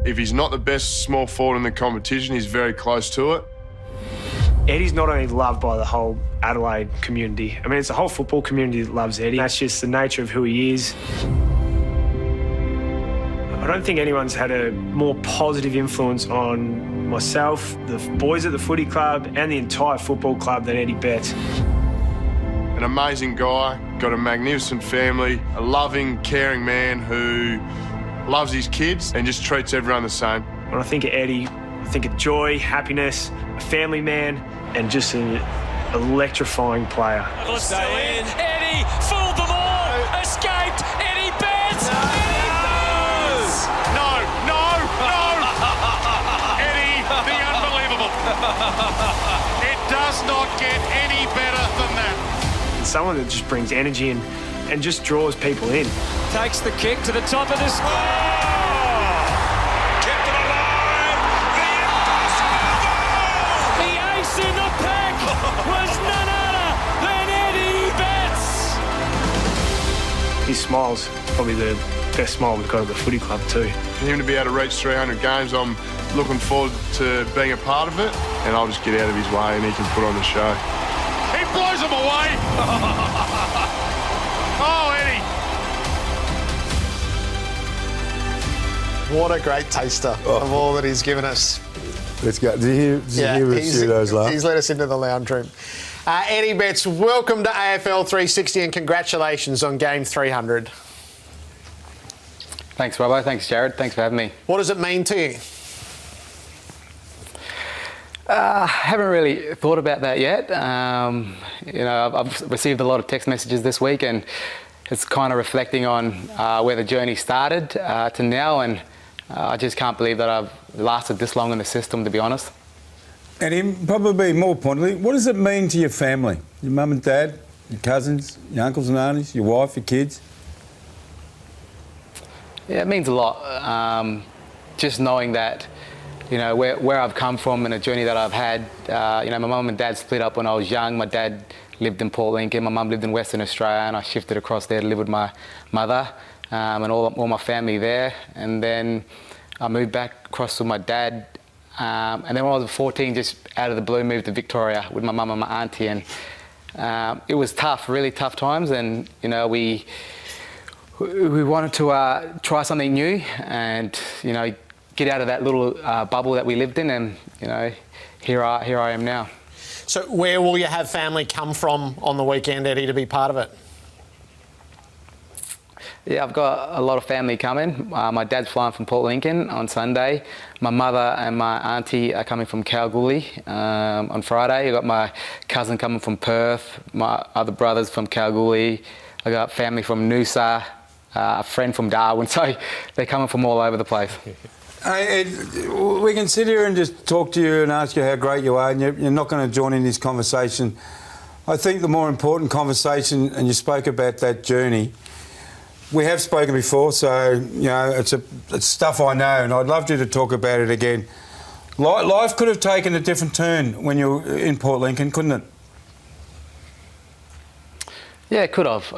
If he's not the best small forward in the competition, he's very close to it. Eddie's not only loved by the whole Adelaide community. I mean, it's the whole football community that loves Eddie. That's just the nature of who he is. I don't think anyone's had a more positive influence on myself, the boys at the footy club, and the entire football club than Eddie Betts. An amazing guy, got a magnificent family, a loving, caring man who loves his kids and just treats everyone the same. When I think of Eddie, I think of joy, happiness, a family man, and just an electrifying player. Still in. Eddie fooled them all. Escaped. Eddie Betts. Eddie, the unbelievable. It does not get any better than that. And someone that just brings energy and just draws people in. Takes the kick to the top of the square. Kept it alive. The ace in the pack was none other than Eddie Betts. His smile's probably the best smile we've got at the footy club too. For him to be able to reach 300 games, I'm looking forward to being a part of it, and I'll just get out of his way and he can put on the show. He blows him away. Oh, Eddie. What a great taster of all that he's given us. Let's go. Did you hear those laugh? He's let us into the lounge room. Eddie Betts, welcome to AFL360 and congratulations on game 300. Thanks, Robbo. Thanks, Gerard. Thanks for having me. What does it mean to you? I haven't really thought about that yet. I've received a lot of text messages this week, and it's kind of reflecting on where the journey started to now, and I just can't believe that I've lasted this long in the system, to be honest. And probably more importantly, what does it mean to your family? Your mum and dad, your cousins, your uncles and aunties, your wife, your kids? Yeah, it means a lot. Just knowing that, where I've come from and the journey that I've had. My mum and dad split up when I was young. My dad lived in Port Lincoln. My mum lived in Western Australia, and I shifted across there to live with my mother and all my family there. And then I moved back across with my dad. And then when I was 14, just out of the blue, moved to Victoria with my mum and my auntie. And it was tough, really tough times. And, we wanted to try something new and, get out of that little bubble that we lived in. And, here I am now. So where will you have family come from on the weekend, Eddie, to be part of it? Yeah, I've got a lot of family coming. My dad's flying from Port Lincoln on Sunday. My mother and my auntie are coming from Kalgoorlie on Friday. I've got my cousin coming from Perth, my other brothers from Kalgoorlie. I got family from Noosa, a friend from Darwin, so they're coming from all over the place. Hey, Ed, we can sit here and just talk to you and ask you how great you are, and you're not going to join in this conversation. I think the more important conversation, and you spoke about that journey, we have spoken before, so, it's stuff I know, and I'd love you to talk about it again. Life could have taken a different turn when you were in Port Lincoln, couldn't it? Yeah, it could have.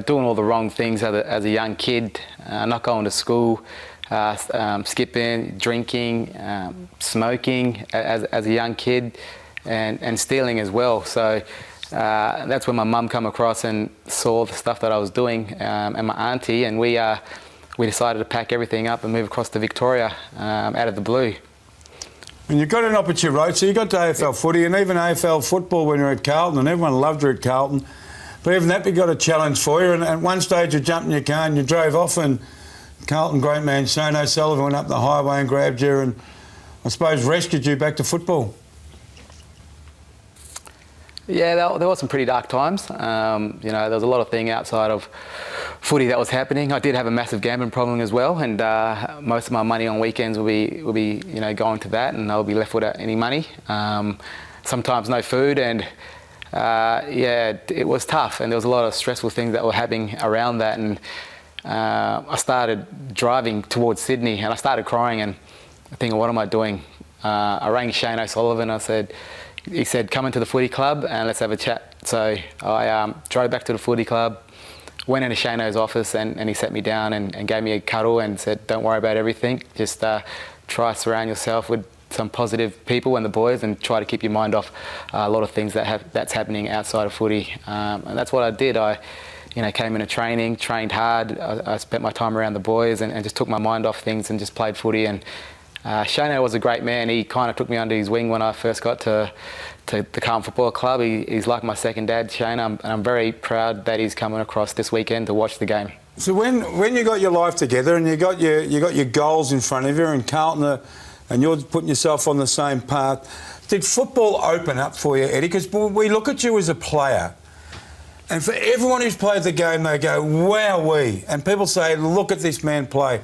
Doing all the wrong things as a young kid, not going to school, skipping, drinking, smoking as a young kid, and stealing as well. So that's when my mum come across and saw the stuff that I was doing, and my auntie, and we decided to pack everything up and move across to Victoria out of the blue. And you got an opportunity, right? So you got to AFL footy and even AFL football when you were at Carlton, and everyone loved you at Carlton. But even that, we got a challenge for you, and at one stage you jumped in your car and you drove off, and Carlton great man Shane O'Sullivan went up the highway and grabbed you and, I suppose, rescued you back to football. Yeah, there were some pretty dark times. There was a lot of things outside of footy that was happening. I did have a massive gambling problem as well, and most of my money on weekends will be going to that, and I'll be left without any money. Sometimes no food, and it was tough, and there was a lot of stressful things that were happening around that. And I started driving towards Sydney, and I started crying and thinking, what am I doing? I rang Shane O'Sullivan. He said, come into the footy club and let's have a chat. So I drove back to the footy club. went into Shano's office and he sat me down and gave me a cuddle and said, don't worry about everything. Just try to surround yourself with some positive people and the boys, and try to keep your mind off a lot of things that's happening outside of footy. And that's what I did. I came into training, trained hard. I spent my time around the boys and just took my mind off things and just played footy. And Shano was a great man. He kind of took me under his wing when I first got to the Carlton Football Club. He's like my second dad, Shano, and I'm very proud that he's coming across this weekend to watch the game. So when you got your life together and you got your goals in front of you, and Carlton and you're putting yourself on the same path, did football open up for you, Eddie? Because we look at you as a player, and for everyone who's played the game, they go, wowee, and people say, look at this man play.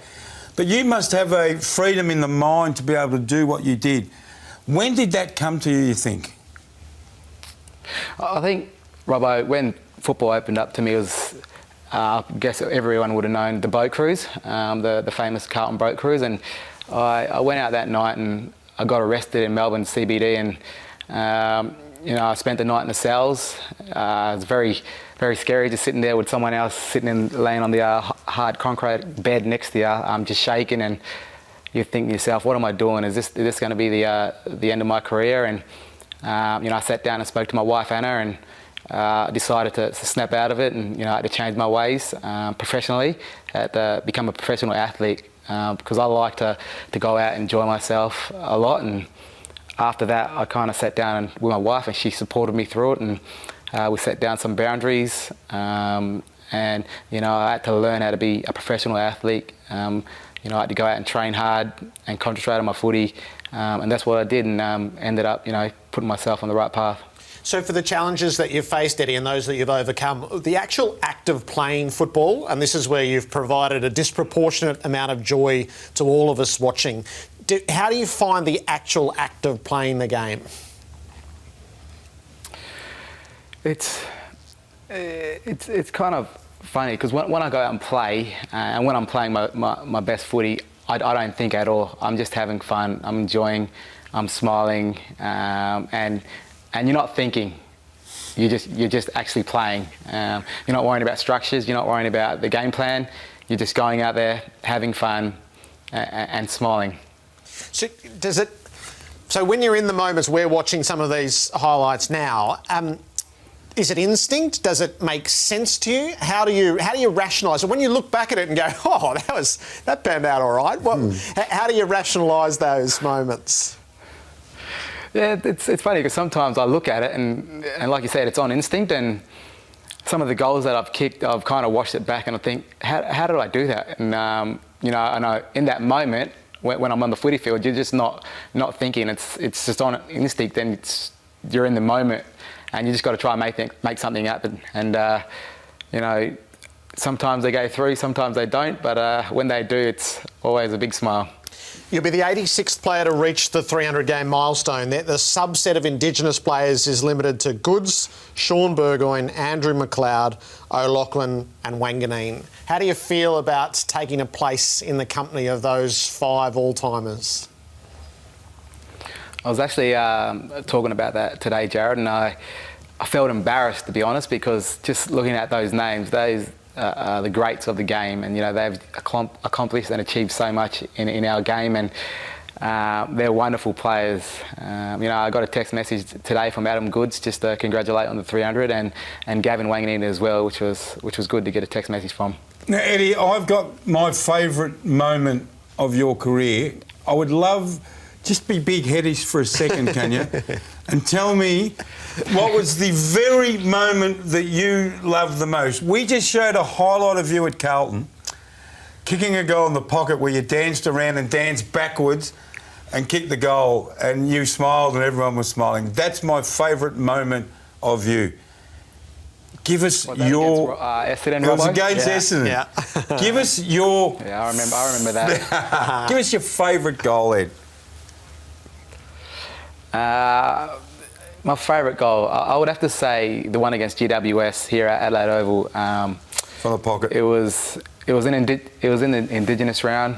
But you must have a freedom in the mind to be able to do what you did. When did that come to you think? I think, Robbo, when football opened up to me, it was, I guess everyone would have known the boat cruise, the famous Carlton boat cruise. And I went out that night and I got arrested in Melbourne CBD, and I spent the night in the cells. It was very, very scary, just sitting there with someone else laying on the hard concrete bed next to you, just shaking, and you think to yourself, what am I doing? Is this going to be the end of my career? And I sat down and spoke to my wife Anna, and decided to snap out of it, and I had to change my ways professionally, had to become a professional athlete, because I like to go out and enjoy myself a lot. And after that, I kind of sat down with my wife, and she supported me through it, and we set down some boundaries, and I had to learn how to be a professional athlete. I had to go out and train hard and concentrate on my footy, and that's what I did, and ended up putting myself on the right path. So for the challenges that you've faced, Eddie, and those that you've overcome, the actual act of playing football, and this is where you've provided a disproportionate amount of joy to all of us watching, how do you find the actual act of playing the game? It's kind of funny, because when I go out and play, and when I'm playing my best footy, I don't think at all. I'm just having fun. I'm enjoying. I'm smiling, and you're not thinking. You're just actually playing. You're not worrying about structures. You're not worrying about the game plan. You're just going out there, having fun, and smiling. So when you're in the moments, we're watching some of these highlights now. Is it instinct? Does it make sense to you? How do you rationalise it? When you look back at it and go, oh, that panned out all right. How do you rationalise those moments? Yeah, it's funny, because sometimes I look at it and like you said, it's on instinct, and some of the goals that I've kicked, I've kind of watched it back and I think, how did I do that? And and in that moment, when I'm on the footy field, you're just not thinking. It's just on instinct, and you're in the moment, and you just got to try and make something happen. And sometimes they go through, sometimes they don't, but when they do, it's always a big smile. You'll be the 86th player to reach the 300-game milestone. The subset of Indigenous players is limited to Goods, Sean Burgoyne, Andrew McLeod, O'Loughlin and Wanganeen. How do you feel about taking a place in the company of those 5 all-timers? I was actually talking about that today, Gerard, and I felt embarrassed, to be honest, because just looking at those names, those the greats of the game, and they've accomplished and achieved so much in our game, and they're wonderful players. I got a text message today from Adam Goods just to congratulate on the 300, and Gavin Wanganeen as well, which was good to get a text message from. Now, Eddie, I've got my favourite moment of your career. I would love, just be big-headed for a second, can you? And tell me, what was the very moment that you loved the most? We just showed a highlight of you at Carlton, kicking a goal in the pocket where you danced around and danced backwards and kicked the goal, and you smiled and everyone was smiling. That's my favourite moment of you. Give us your... Essendon, it was Robbo? against Essendon. Yeah. Give us your... Yeah, I remember that. Give us your favourite goal, Ed. My favourite goal, I would have to say the one against GWS here at Adelaide Oval. From the pocket. It was in the Indigenous round,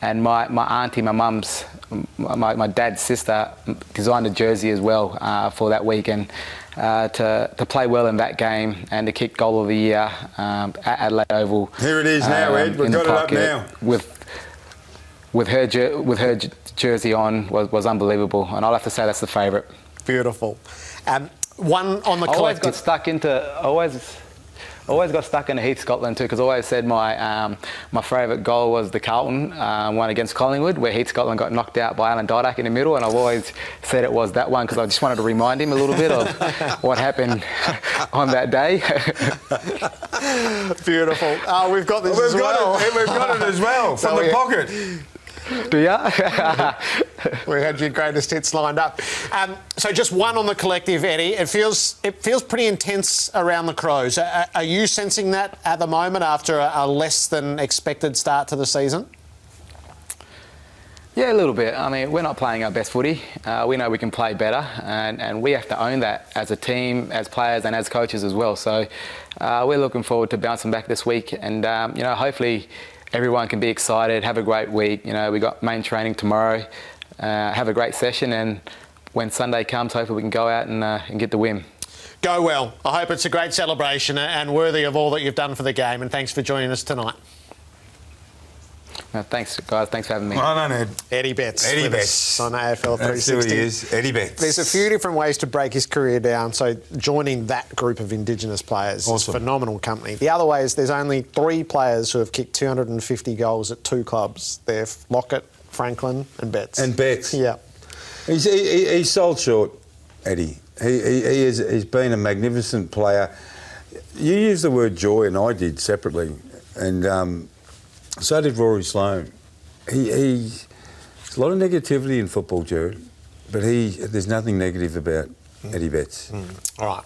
and my auntie, my dad's sister, designed a jersey as well for that weekend to play well in that game and to kick goal of the year at Adelaide Oval. Here it is now, Ed. We've got it up now. With her jersey on was unbelievable, and I'll have to say that's the favourite. Beautiful. One on the collective. Always got stuck in Heath, Scotland too, because I always said my favourite goal was the Carlton one against Collingwood, where Heath, Scotland got knocked out by Alan Didak in the middle, and I've always said it was that one because I just wanted to remind him a little bit of what happened on that day. Beautiful. We've got this as well. We've got it as well, from the pocket. Do ya? We had your greatest hits lined up. So just one on the collective, Eddie. It feels pretty intense around the Crows. Are you sensing that at the moment after a less than expected start to the season? Yeah, a little bit. I mean, we're not playing our best footy. We know we can play better, and we have to own that as a team, as players and as coaches as well. So we're looking forward to bouncing back this week, and hopefully everyone can be excited, have a great week. We got main training tomorrow, have a great session, and when Sunday comes, hopefully we can go out and get the win. Go well. I hope it's a great celebration and worthy of all that you've done for the game, and thanks for joining us tonight. Thanks, guys. Thanks for having me. Well done, Ed. Eddie Betts. Eddie Betts. On AFL360. That's who he is, Eddie Betts. There's a few different ways to break his career down, so joining that group of Indigenous players is phenomenal company. The other way is there's only 3 players who have kicked 250 goals at 2 clubs. They're Lockett, Franklin and Betts. And Betts. Yeah. He's sold short, Eddie. He's been a magnificent player. You used the word joy, and I did separately. And so did Rory Sloane. There's a lot of negativity in football, Gerard, but there's nothing negative about Eddie Betts. All right.